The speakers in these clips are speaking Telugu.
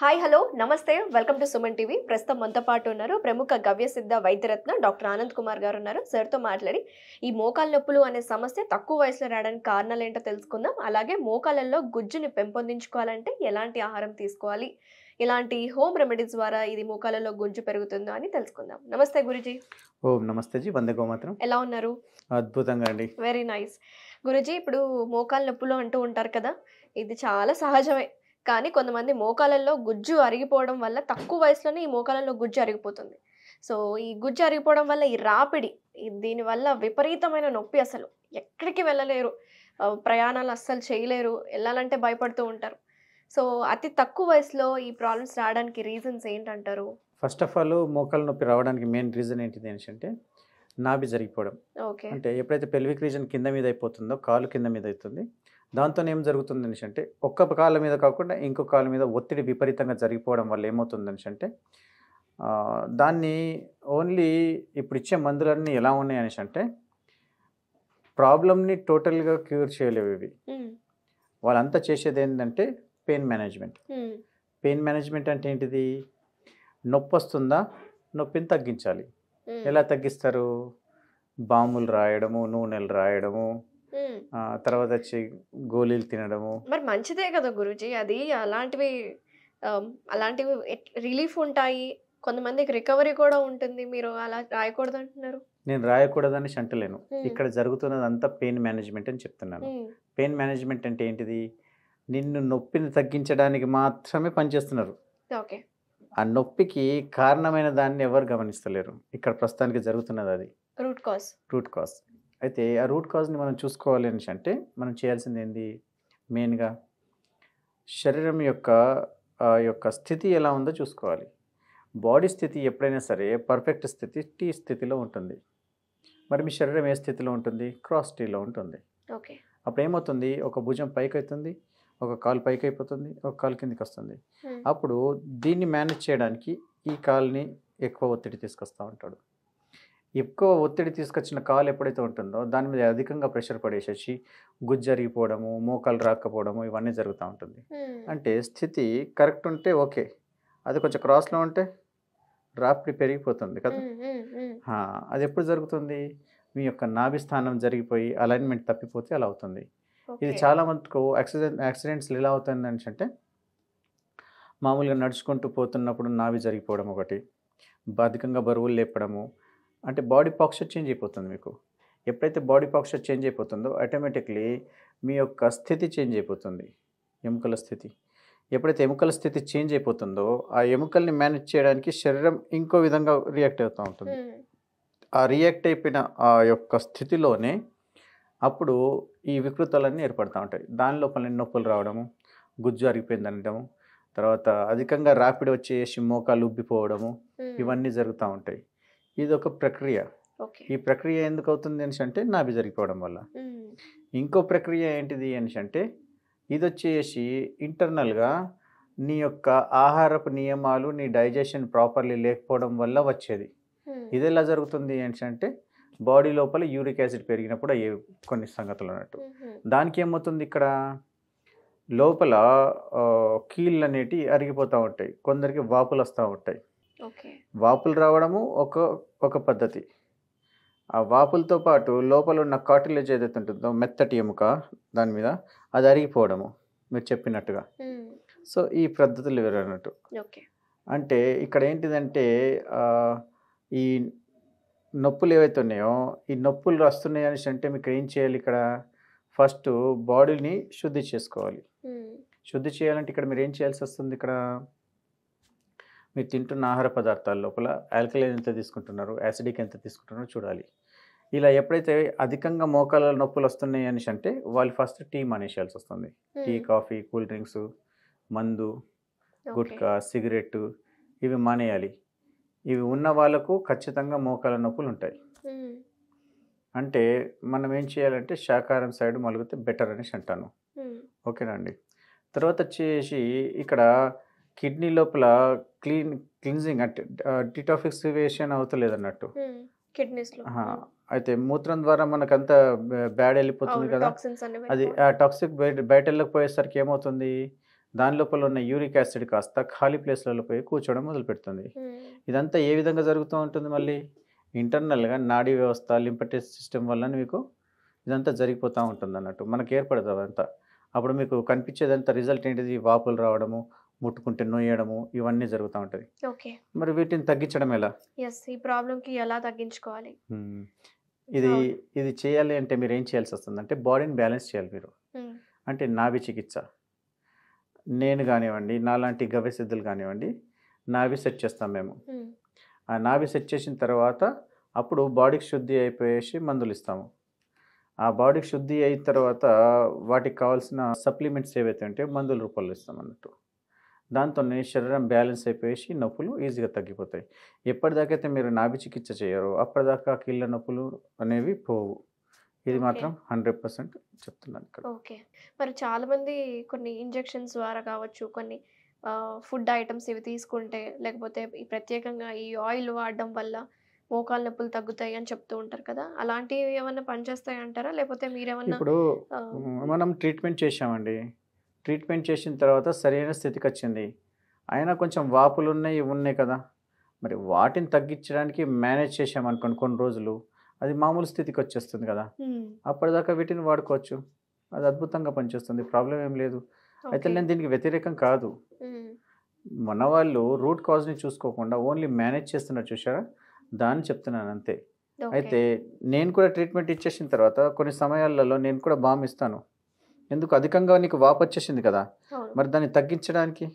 హాయ్ హలో నమస్తే వెల్కమ్ టు సుమన్ టీవీ. ప్రస్తుతం మనతో పాటు ఉన్నారు ప్రముఖ గవ్యసిద్ధ వైద్యరత్న డాక్టర్ ఆనంద్ కుమార్ గారు ఉన్నారు. సార్తో మాట్లాడి ఈ మోకాలు నొప్పులు అనే సమస్య తక్కువ వయసులో రావడానికి కారణాలు ఏంటో తెలుసుకుందాం. అలాగే మోకాళ్ళల్లో గుజ్జుని పెంపొందించుకోవాలంటే ఎలాంటి ఆహారం తీసుకోవాలి, ఇలాంటి హోమ్ రెమెడీస్ ద్వారా ఇది మోకాళ్ళలో గుజ్జు పెరుగుతుందో అని తెలుసుకుందాం. నమస్తే గురుజీ. ఓం నమస్తే జీ, వందే గోమాత్రం. ఎలా ఉన్నారు? అద్భుతంగా అండి. Very nice. గురుజీ, ఇప్పుడు మోకాలు నొప్పులు అంటూ ఉంటారు కదా, ఇది చాలా సహజమే. కానీ కొంతమంది మోకాళ్ళల్లో గుజ్జు అరిగిపోవడం వల్ల తక్కువ వయసులోనే ఈ మోకాళ్ళల్లో గుజ్జు అరిగిపోతుంది. సో ఈ గుజ్జు అరిగిపోవడం వల్ల ఈ రాపిడి, దీనివల్ల విపరీతమైన నొప్పి, అసలు ఎక్కడికి వెళ్ళలేరు, ప్రయాణాలు అస్సలు చేయలేరు, వెళ్ళాలంటే భయపడుతూ ఉంటారు. సో అతి తక్కువ వయసులో ఈ ప్రాబ్లమ్స్ రావడానికి రీజన్స్ ఏంటంటారు? ఫస్ట్ ఆఫ్ ఆల్ మోకాలు నొప్పి రావడానికి మెయిన్ రీజన్ ఏంటిది అంటే నాభి జరిగిపోవడం. ఓకే. అంటే ఎప్పుడైతే పెల్విక్ రీజన్ కింద మీద అయిపోతుందో కాలు కింద మీద అవుతుంది, దాంతో ఏం జరుగుతుంది అంటే ఒక్క కాళ్ళ మీద కాకుండా ఇంకో కాళ్ళ మీద ఒత్తిడి విపరీతంగా జరిగిపోవడం వల్ల ఏమవుతుంది అంటే దాన్ని ఓన్లీ ఇప్పుడు ఇచ్చే మందులన్నీ ఎలా ఉన్నాయి అంటే ప్రాబ్లమ్ని టోటల్గా క్యూర్ చేయలేవు ఇవి. వాళ్ళంతా చేసేది ఏంటంటే పెయిన్ మేనేజ్మెంట్. పెయిన్ మేనేజ్మెంట్ అంటే ఏంటిది? నొప్పి వస్తుందా, నొప్పిని తగ్గించాలి. ఎలా తగ్గిస్తారు? బాములు రాయడము, నూనెలు రాయడము, తర్వాత వచ్చి గోళీలు తినడము. మరి మంచిదే కదా గురుజీ, అది అలాంటివి అలాంటివి రిలీఫ్ ఉంటాయి, కొంతమందికి రికవరీ కూడా ఉంటుంది. మీరు అలా రాయకూడదు అంటున్నారు. నేను రాయకూడదని అంటలేను. ఇక్కడ జరుగుతున్నది అంతా పెయిన్ మేనేజ్మెంట్ అని చెప్తున్నాను. పెయిన్ మేనేజ్మెంట్ అంటే ఏంటిది? నిన్ను నొప్పిని తగ్గించడానికి మాత్రమే పనిచేస్తున్నారు. ఓకే. ఆ నొప్పికి కారణమైన దాన్ని ఎవరు గమనిస్తలేరు. ఇక్కడ ప్రస్తుతానికి జరుగుతున్నది అది రూట్ కాజ్. అయితే ఆ రూట్ కాజ్ని మనం చూసుకోవాలి అంటే మనం చేయాల్సింది ఏంది? మెయిన్గా శరీరం యొక్క స్థితి ఎలా ఉందో చూసుకోవాలి. బాడీ స్థితి ఎప్పుడైనా సరే పర్ఫెక్ట్ స్థితి టీ స్థితిలో ఉంటుంది. మరి మీ శరీరం ఏ స్థితిలో ఉంటుంది? క్రాస్ టీలో ఉంటుంది. ఓకే. అప్పుడు ఏమవుతుంది? ఒక భుజం పైకి అవుతుంది, ఒక కాలు పైకి అయిపోతుంది, ఒక కాలు కిందికి వస్తుంది. అప్పుడు దీన్ని మేనేజ్ చేయడానికి ఈ కాలుని ఎక్కువ ఒత్తిడి తీసుకొస్తూ ఉంటాడు. ఎక్కువ ఒత్తిడి తీసుకొచ్చిన కాలు ఎప్పుడైతే ఉంటుందో దాని మీద అధికంగా ప్రెషర్ పడేసేసి గుజ్జు జరిగిపోవడము, మోకాలు రాకపోవడము, ఇవన్నీ జరుగుతూ ఉంటుంది. అంటే స్థితి కరెక్ట్ ఉంటే ఓకే, అది కొంచెం క్రాస్లో ఉంటే రాపిడి పెరిగిపోతుంది కదా. అది ఎప్పుడు జరుగుతుంది? మీ యొక్క నాభి స్థానం జరిగిపోయి అలైన్మెంట్ తప్పిపోతే అలా అవుతుంది. ఇది చాలా మందికి యాక్సిడెంట్స్లు ఎలా అవుతుంది అంటే మామూలుగా నడుచుకుంటూ పోతున్నప్పుడు నాభి జరిగిపోవడం ఒకటి, అధికంగా బరువులు లేపడము. అంటే బాడీ పాస్చర్ చేంజ్ అయిపోతుంది మీకు. ఎప్పుడైతే బాడీ పాస్చర్ చేంజ్ అయిపోతుందో ఆటోమేటిక్లీ మీ యొక్క స్థితి చేంజ్ అయిపోతుంది, ఎముకల స్థితి. ఎప్పుడైతే ఎముకల స్థితి చేంజ్ అయిపోతుందో ఆ ఎముకల్ని మేనేజ్ చేయడానికి శరీరం ఇంకో విధంగా రియాక్ట్ అవుతూ ఉంటుంది. ఆ రియాక్ట్ అయిపోయిన ఆ యొక్క స్థితిలోనే అప్పుడు ఈ వికృతాలన్నీ ఏర్పడుతూ ఉంటాయి. దాని లోపల నొప్పులు రావడము, గుజ్జు అరిగిపోయింది అనడము, తర్వాత అధికంగా రాపిడి వచ్చేసి మోకాలు ఉబ్బిపోవడము, ఇవన్నీ జరుగుతూ ఉంటాయి. ఇది ఒక ప్రక్రియ. ఈ ప్రక్రియ ఎందుకు అవుతుంది అంటే నాభి జరిగిపోవడం వల్ల. ఇంకో ప్రక్రియ ఏంటిది అంటే ఇది వచ్చేసి ఇంటర్నల్గా నీ యొక్క ఆహారపు నియమాలు, నీ డైజెషన్ ప్రాపర్లీ లేకపోవడం వల్ల వచ్చేది. ఇది ఎలా జరుగుతుంది అంటే బాడీ లోపల యూరిక్ యాసిడ్ పెరిగినప్పుడు అయ్యే కొన్ని సంగతులు అన్నట్టు. దానికి ఏమవుతుంది? ఇక్కడ లోపల కీళ్ళు అనేటివి అరిగిపోతూ ఉంటాయి, కొందరికి వాపులు వస్తూ ఉంటాయి. వాపులు రావడము ఒక పద్ధతి. ఆ వాపులతో పాటు లోపల ఉన్న కార్టిలేజ్ ఏదైతే ఉంటుందో మెత్తటి ఎముక దాని మీద అది అరిగిపోవడము మీరు చెప్పినట్టుగా. సో ఈ పద్ధతులు వేరు అన్నట్టు. అంటే ఇక్కడ ఏంటిదంటే ఈ నొప్పులు ఏవైతే ఉన్నాయో, ఈ నొప్పులు వస్తున్నాయి అంటే మీకు ఏం చేయాలి? ఇక్కడ ఫస్ట్ బాడీని శుద్ధి చేసుకోవాలి. శుద్ధి చేయాలంటే ఇక్కడ మీరు ఏం చేయాల్సి వస్తుంది? ఇక్కడ మీరు తింటున్న ఆహార పదార్థాల లోపల ఆల్కలైన్ ఎంత తీసుకుంటున్నారు, యాసిడిక్ ఎంత తీసుకుంటున్నారో చూడాలి. ఇలా ఎప్పుడైతే అధికంగా మోకాళ్ళ నొప్పులు వస్తున్నాయి అంటే వాళ్ళు ఫస్ట్ టీ మానేసేయాల్సి వస్తుంది. టీ, కాఫీ, కూల్ డ్రింక్స్, మందు, గుట్కా, సిగరెట్ ఇవి మానేయాలి. ఇవి ఉన్న వాళ్ళకు ఖచ్చితంగా మోకాళ్ళ నొప్పులు ఉంటాయి. అంటే మనం ఏం చేయాలంటే శాకాహారం సైడ్ మలుగితే బెటర్ అనేసి అంటాను. ఓకేనా అండి? తర్వాత వచ్చేసి ఇక్కడ కిడ్నీ లోపల క్లీన్జింగ్ అంటే డిటాక్సిఫికేషన్ అవుతలేదు అన్నట్టు కిడ్నీస్లో. అయితే మూత్రం ద్వారా మనకంతా బ్యాడ్ వెళ్ళిపోతుంది కదా, అది ఆ టాక్సిక్ బయట వెళ్ళకపోయేసరికి ఏమవుతుంది? దాని లోపల ఉన్న యూరిక్ యాసిడ్ కాస్త ఖాళీ ప్లేస్లలో పోయి కూర్చోవడం మొదలుపెడుతుంది. ఇదంతా ఏ విధంగా జరుగుతూ ఉంటుంది మళ్ళీ? ఇంటర్నల్‌గా నాడీ వ్యవస్థ, లింఫాటిక్ సిస్టమ్ వల్ల మీకు ఇదంతా జరిగిపోతూ ఉంటుందన్నట్టు. మనకు ఏర్పడదు అదంతా. అప్పుడు మీకు కనిపించేదంతా రిజల్ట్ ఏంటిది? వాపులు రావడము, ముట్టుకుంటే నొయ్యడము, ఇవన్నీ జరుగుతూ ఉంటది. ఓకే. మరి వీటిని తగ్గించడం ఎలా? యెస్. ఈ ప్రాబ్లమ్‌కి ఎలా తగ్గించుకోవాలి? హ్మ్. ఇది అవును. ఇది చేయాలి అంటే మీరేం చేయాల్సొస్తుందంటే బాడీని బ్యాలెన్స్ చేయాలి మీరు. హ్మ్. అంటే నాభి చికిత్స. నేను గానివ్వండి, నాలాంటి గవ్యసిద్ధులు గానివ్వండి, నాభి సెట్ చేస్తాం మేము. హ్మ్. ఆ నాభి సెట్ చేసిన తర్వాత అప్పుడు బాడీకి శుద్ధి అయిపోయేసి మందులిస్తాము. ఆ బాడీకి శుద్ధి అయిన తర్వాత వాటికి కావాల్సిన సప్లిమెంట్స్ ఏవైతే ఉంటాయో మందుల రూపంలో ఇస్తామన్నట్టు. దాంతోనే శరీరం బ్యాలెన్స్ అయిపోయేసి నొప్పులు ఈజీగా తగ్గిపోతాయి. ఎప్పటిదాకైతే మీరు నాభి చికిత్స చేయరో అప్పటిదాకా కీళ్ళ నొప్పులు అనేవి పోవు. ఇది ఓకే. మాత్రం 100% చెప్తున్నాను ఇక్కడ. ఓకే. మరి చాలామంది కొన్ని ఇంజెక్షన్స్ ద్వారా కావచ్చు, కొన్ని ఫుడ్ ఐటెమ్స్ ఇవి తీసుకుంటే, లేకపోతే ఈ ప్రత్యేకంగా ఈ ఆయిల్ వాడడం వల్ల మోకాలు నొప్పులు తగ్గుతాయి అని చెప్తూ ఉంటారు కదా! అలాంటివి ఏమన్నా పనిచేస్తాయంటారా? లేకపోతే మీరేమన్నా ఇప్పుడు ఆహ్, మనం ట్రీట్మెంట్ చేశామండి. ట్రీట్మెంట్ చేసిన తర్వాత సరైన స్థితికొచ్చింది. అయినా కొంచెం వాపులున్నాయి, ఇవి ఉన్నాయి కదా! మరి వాటిని తగ్గించడానికి మేనేజ్ చేశామనుకోండి కొన్ని రోజులు, అది మామూలు స్థితికొచ్చేస్తుంది కదా! హ్మ్. అప్పటిదాకా వీటిని వాడుకోవచ్చు. అది అద్భుతంగా పనిచేస్తుంది. ప్రాబ్లమ్ ఏం లేదు. అయితే ఓకే. నేను దీనికి వ్యతిరేకం కాదు. హ్మ్. మన వాళ్ళు రూట్ కాజ్‌ని చూసుకోకుండా ఓన్లీ మేనేజ్ చేస్తున్నారు చూసారా? దాన్ని చెప్తున్నాను అంతే. ఓకే. అయితే నేను కూడా ట్రీట్మెంట్ ఇచ్చేసిన తర్వాత కొన్ని సమయాలలో నేను కూడా బామ్ ఇస్తాను. ఎందుకు అధికంగా నీకు వాపొచ్చేసింది కదా! అవును. మరి దాన్ని తగ్గించడానికి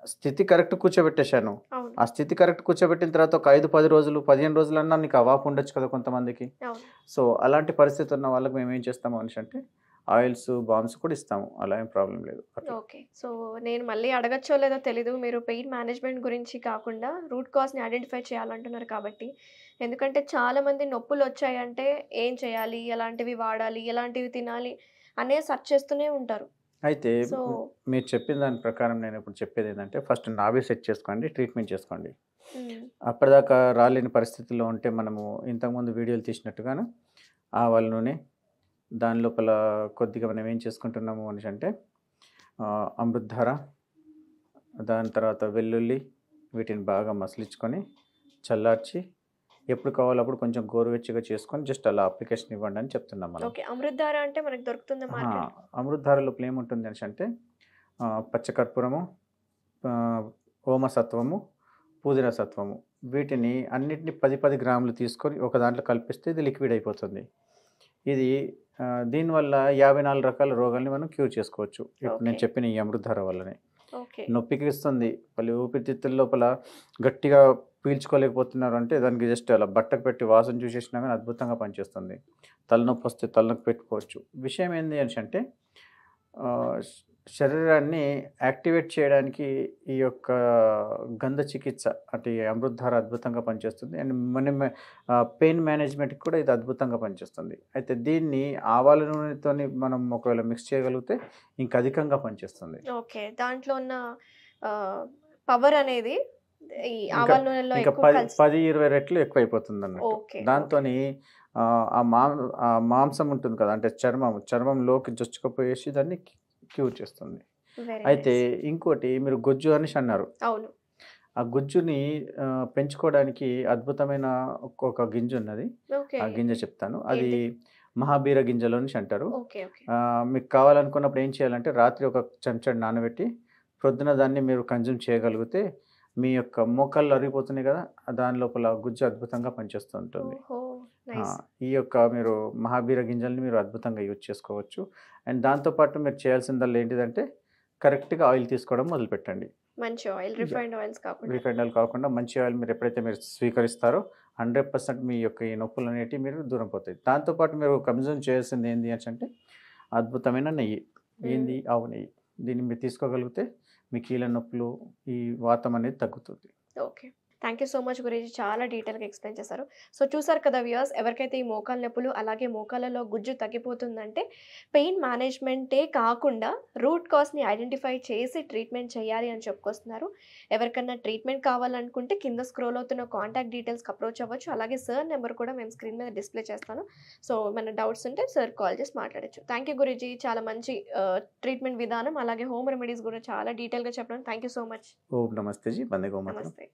స్థితి కరెక్ట్ కూర్చోబెట్టేశాను. అవును. ఆ స్థితి కరెక్ట్ కూర్చోబెట్టిన తర్వాత ఒక 5, 10 రోజులు, 15 రోజులన్నా నీకు ఆ వాపు ఉండొచ్చు కదా కొంతమందికి. అవును. సో, అలాంటి పరిస్థితి ఉన్న వాళ్ళకి మేమేం చేస్తాము అనేసంటే ఆయిల్స్, బామ్స్ కూడా ఇస్తాము. అలా ఏం ప్రాబ్లమ్ లేదు. అట్లా. ఓకే. సో, నేను మళ్ళీ అడగచ్చో లేదో తెలీదు. మీరు పెయిన్ మేనేజ్‌మెంట్ గురించి కాకుండా రూట్ కాజ్‌ని ఐడెంటిఫై చేయాలంటున్నారు కాబట్టి. ఎందుకంటే చాలామంది నొప్పులొచ్చాయంటే ఏం చేయాలి? ఎలాంటివి వాడాలి? ఎలాంటివి తినాలి? అనే సెర్చ్ చేస్తూనే ఉంటారు. అయితే సో మీరు చెప్పిన దాని ప్రకారం నేను ఇప్పుడు చెప్పేదేంటంటే ఫస్ట్ నాభి సెట్ చేసుకోండి. ట్రీట్మెంట్ చేసుకోండి. హ్మ్. అప్పటిదాకా రాలేని పరిస్థితుల్లో ఉంటే మనము ఇంతకుముందు వీడియోలు తీసినట్టుగాను ఆవాల నూనె, దాని లోపల కొద్దిగా మనం ఏం చేసుకుంటున్నాము అనేసంటే అమృతధార, దాని తర్వాత వెల్లుల్లి, వీటిని బాగా మసలించుకొని చల్లార్చి ఎప్పుడు కావాలో అప్పుడు కొంచెం గోరువెచ్చగా చేసుకొని జస్ట్ అలా అప్లికేషన్ ఇవ్వండి అని చెప్తున్నాం మనం. ఓకే. అమృతధార అంటే మనకు దొరుకుతుందా మార్కెట్‌లో? అమృతధార లోపల ఏముంటుంది అనేసంటే పచ్చకర్పూరము, ఓమ సత్వము, పుదీనా సత్వము, వీటిని అన్నిటిని 10 గ్రాములు తీసుకొని ఒక దాంట్లో కలిపిస్తే ఇది లిక్విడ్ అయిపోతుంది. ఇది దీనివల్ల 54 రకాల రోగాల్ని మనం క్యూర్ చేసుకోవచ్చు. ఇప్పుడు నేను ఓకే. చెప్పిన ఈ అమృతధార వల్లనే. ఓకే. నొప్పికి ఇస్తుంది. మళ్ళీ ఊపిరితిత్తుల లోపల గట్టిగా పీల్చుకోలేకపోతున్నారు అంటే దానికి జస్ట్ అలా బట్టకు పెట్టి వాసన చూసేసినా గానీ అద్భుతంగా పనిచేస్తుంది. తలనొప్పి వస్తే తలనొప్పి పెట్టుకోవచ్చు. విషయం ఏంది అనేసంటే శ శరీరాన్ని యాక్టివేట్ చేయడానికి ఈ యొక్క గంధ చికిత్స అంటే ఈ అమృతధార అద్భుతంగా పనిచేస్తుంది. అండ్ పెయిన్ మేనేజ్మెంట్‌కి కూడా ఇది అద్భుతంగా పనిచేస్తుంది. అయితే దీన్ని ఆవాల నూనెతోని మనం ఒకవేళ మిక్స్ చేయగలిగితే ఇంకా అధికంగా పనిచేస్తుంది. ఓకే. దాంట్లో ఉన్న ఆహ్, పవర్ అనేది ఈ ఇంకా ఆవాల నూనెలో ఇంకా ఎక్కువ 10, 20 రెట్లు ఎక్కువైపోతుందన్నట్టు. ఓకే. దాంతోని ఆ మాంసం ఉంటుంది కదా! అంటే చర్మంలోకి చొచ్చుకుపోయేసి దాన్ని క్యూర్ చేస్తుంది. వెరీ అయితే నైస్. ఇంకోటి మీరు గుజ్జు అనేసి అన్నారు. అవును. ఆ గుజ్జుని పెంచుకోవడానికి అద్భుతమైన ఒక గింజ ఉన్నది. ఓకే. ఆ గింజ చెప్తాను. అది ఏంటి? మహాబీర గింజలు అనేసి అంటారు. ఓకే. ఓకే. మీకు కావాలనుకున్నప్పుడు ఏం చేయాలంటే రాత్రి ఒక చెంచాడు నానబెట్టి ప్రొద్దున దాన్ని మీరు కన్జ్యూమ్ చేయగలిగితే మీ యొక్క మోకాళ్ళు అరిగిపోతున్నాయి కదా! దాని లోపల గుజ్జు అద్భుతంగా పనిచేస్తూ ఉంటుంది. ఓహో! నైస్. ఈ యొక్క మీరు మహాబీర గింజల్ని మీరు అద్భుతంగా యూజ్ చేసుకోవచ్చు. అండ్ దాంతో పాటు మీరు చేయాల్సిందల్లా ఏంటిదంటే కరెక్ట్‌గా ఆయిల్ తీసుకోవడం మొదలుపెట్టండి. మంచి ఆయిల్. యాహ్! రిఫైన్డ్ ఆయిల్స్ కాకుండా. రిఫైండ్ ఆయిల్ కాకుండా మంచి ఆయిల్ మీరు ఎప్పుడైతే మీరు స్వీకరిస్తారో 100% మీ యొక్క ఈ నొప్పులనేటివి మీరు దూరం పోతాయి. దాంతో పాటు మీరు కన్జ్యూమ్ చేయాల్సింది ఏంది అనేసంటే అద్భుతమైన నెయ్యి. హ్మ్. ఏంది? ఆవు నెయ్యి. దీన్ని మీరు తీసుకోగలిగితే మీ కీళ్ళ నొప్పులు, ఈ వాతం అనేది తగ్గుతుంది. Okay. Thank you so much Guruji. చాలా డీటెయిల్‌గా ఎక్స్‌ప్లెయిన్ చేశారు. సో చూసారు కదా వ్యూవర్స్, ఎవరికైతే ఈ మోకాళ్ళ నొప్పులు, అలాగే మోకాళ్ళలో గుజ్జు తగ్గిపోతుందంటే పెయిన్ మేనేజ్‌మెంటే కాకుండా రూట్ కాజ్‌ని ఐడెంటిఫై చేసి ట్రీట్మెంట్ చేయాలి అని చెప్పుకొస్తున్నారు. ఎవరికన్నా ట్రీట్మెంట్ కావాలనుకుంటే కింద స్క్రోల్ అవుతున్న కాంటాక్ట్ డీటెయిల్స్‌కి అప్రోచ్ అవ్వచ్చు. అలాగే సార్ నెంబర్ కూడా మేము స్క్రీన్ మీద డిస్‌ప్లే చేస్తాను. సో ఏమైనా డౌట్స్ ఉంటే సార్‌కి కాల్ చేసి మాట్లాడొచ్చు. Thank you Guruji. చాలా మంచి ట్రీట్మెంట్ విధానం అలాగే హోమ్ రెమెడీస్ కూడా చాలా డీటెయిల్‌గా చెప్పడం. Thank you so much. ఓం నమస్తే జీ, బందే గోమాతరం. నమస్తే.